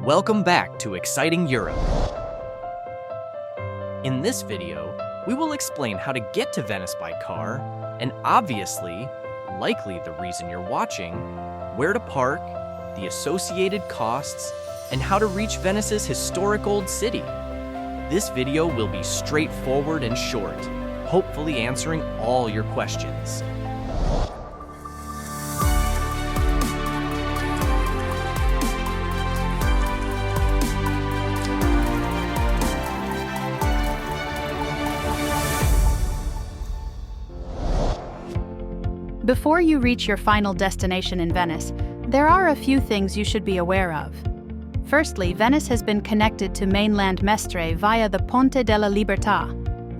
Welcome back to Exciting Europe. In this video, we will explain how to get to Venice by car, and obviously, likely the reason you're watching, where to park, the associated costs, and how to reach Venice's historic old city. This video will be straightforward and short, hopefully answering all your questions. Before you reach your final destination in Venice, there are a few things you should be aware of. Firstly, Venice has been connected to mainland Mestre via the Ponte della Liberta,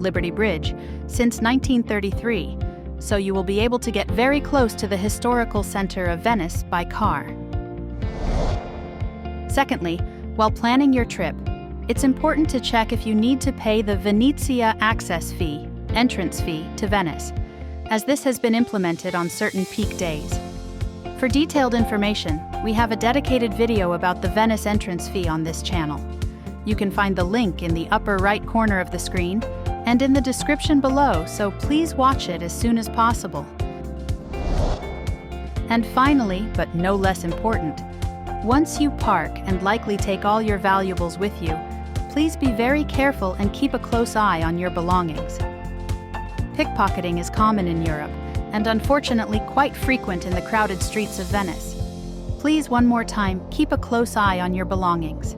Liberty Bridge, since 1933, so you will be able to get very close to the historical center of Venice by car. Secondly, while planning your trip, it's important to check if you need to pay the Venice Entrance Fee to Venice, as this has been implemented on certain peak days. For detailed information, we have a dedicated video about the Venice Entrance Fee on this channel. You can find the link in the upper right corner of the screen and in the description below, so please watch it as soon as possible. And finally, but no less important, once you park and likely take all your valuables with you, please be very careful and keep a close eye on your belongings. Pickpocketing is common in Europe, and unfortunately quite frequent in the crowded streets of Venice. Please, one more time, keep a close eye on your belongings.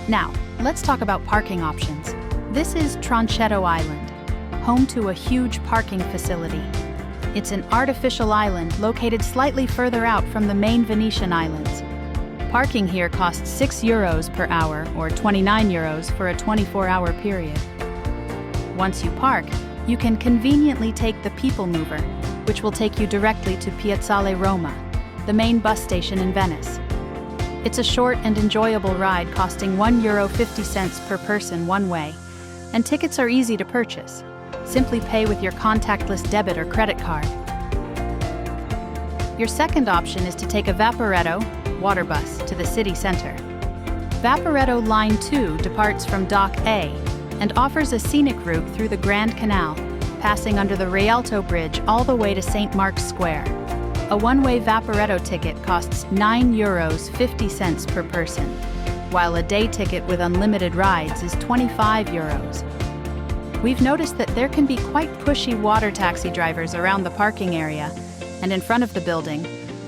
Now, let's talk about parking options. This is Tronchetto Island, home to a huge parking facility. It's an artificial island located slightly further out from the main Venetian islands. Parking here costs €6 per hour or €29 for a 24-hour period. Once you park, you can conveniently take the People Mover, which will take you directly to Piazzale Roma, the main bus station in Venice. It's a short and enjoyable ride costing €1.50 per person one way, and tickets are easy to purchase. Simply pay with your contactless debit or credit card. Your second option is to take a Vaporetto water bus to the city center. Vaporetto Line 2 departs from Dock A and offers a scenic route through the Grand Canal, passing under the Rialto Bridge all the way to St. Mark's Square. A one-way Vaporetto ticket costs €9.50 per person, while a day ticket with unlimited rides is €25. We've noticed that there can be quite pushy water taxi drivers around the parking area and in front of the building,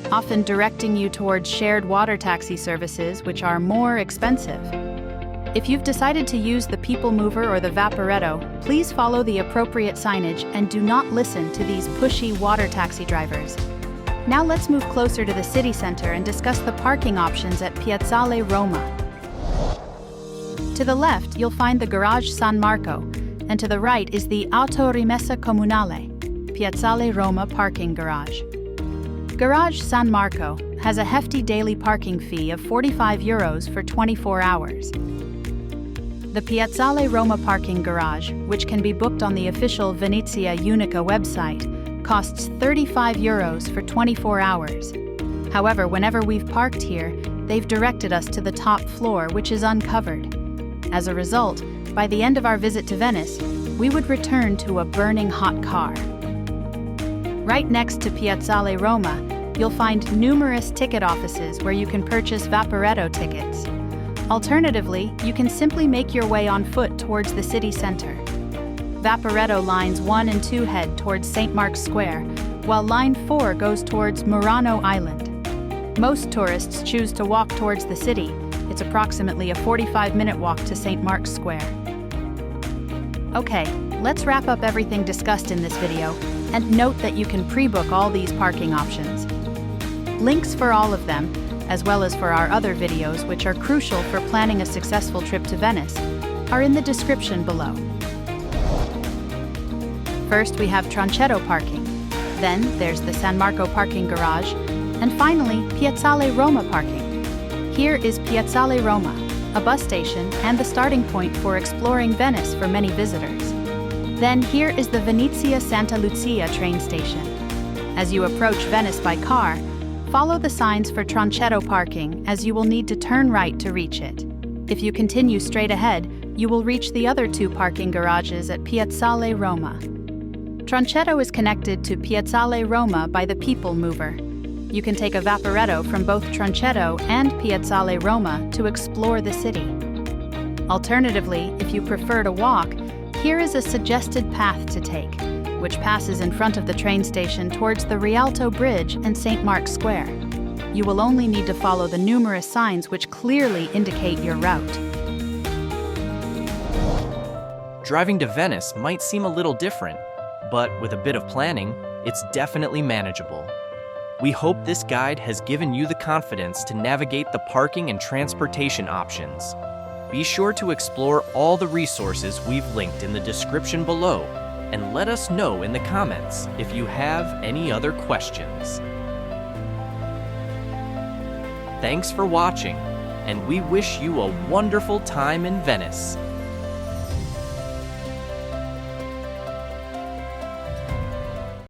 often directing you towards shared water taxi services, which are more expensive. If you've decided to use the People Mover or the Vaporetto, please follow the appropriate signage and do not listen to these pushy water taxi drivers. Now let's move closer to the city center and discuss the parking options at Piazzale Roma. To the left, you'll find the Garage San Marco, and to the right is the Autorimessa Comunale, Piazzale Roma parking garage. Garage San Marco has a hefty daily parking fee of €45 for 24 hours. The Piazzale Roma parking garage, which can be booked on the official Venezia Unica website, costs €35 for 24 hours. However, whenever we've parked here, they've directed us to the top floor, which is uncovered. As a result, by the end of our visit to Venice, we would return to a burning hot car. Right next to Piazzale Roma, you'll find numerous ticket offices where you can purchase Vaporetto tickets. Alternatively, you can simply make your way on foot towards the city center. Vaporetto lines 1 and 2 head towards St. Mark's Square, while line 4 goes towards Murano Island. Most tourists choose to walk towards the city. It's approximately a 45-minute walk to St. Mark's Square. Okay, let's wrap up everything discussed in this video, and note that you can pre-book all these parking options. Links for all of them, as well as for our other videos which are crucial for planning a successful trip to Venice, are in the description below. First, we have Tronchetto parking. Then, there's the San Marco parking garage. And finally, Piazzale Roma parking. Here is Piazzale Roma, a bus station and the starting point for exploring Venice for many visitors. Then here is the Venezia Santa Lucia train station. As you approach Venice by car, Follow the signs for Tronchetto parking, as you will need to turn right to reach it. If you continue straight ahead, you will reach the other 2 parking garages at Piazzale Roma. Tronchetto is connected to Piazzale Roma by the People Mover. You can take a Vaporetto from both Tronchetto and Piazzale Roma to explore the city. Alternatively, if you prefer to walk, here is a suggested path to take, which passes in front of the train station towards the Rialto Bridge and St. Mark's Square. You will only need to follow the numerous signs which clearly indicate your route. Driving to Venice might seem a little different, but with a bit of planning, it's definitely manageable. We hope this guide has given you the confidence to navigate the parking and transportation options. Be sure to explore all the resources we've linked in the description below, and let us know in the comments if you have any other questions. Thanks for watching, and we wish you a wonderful time in Venice.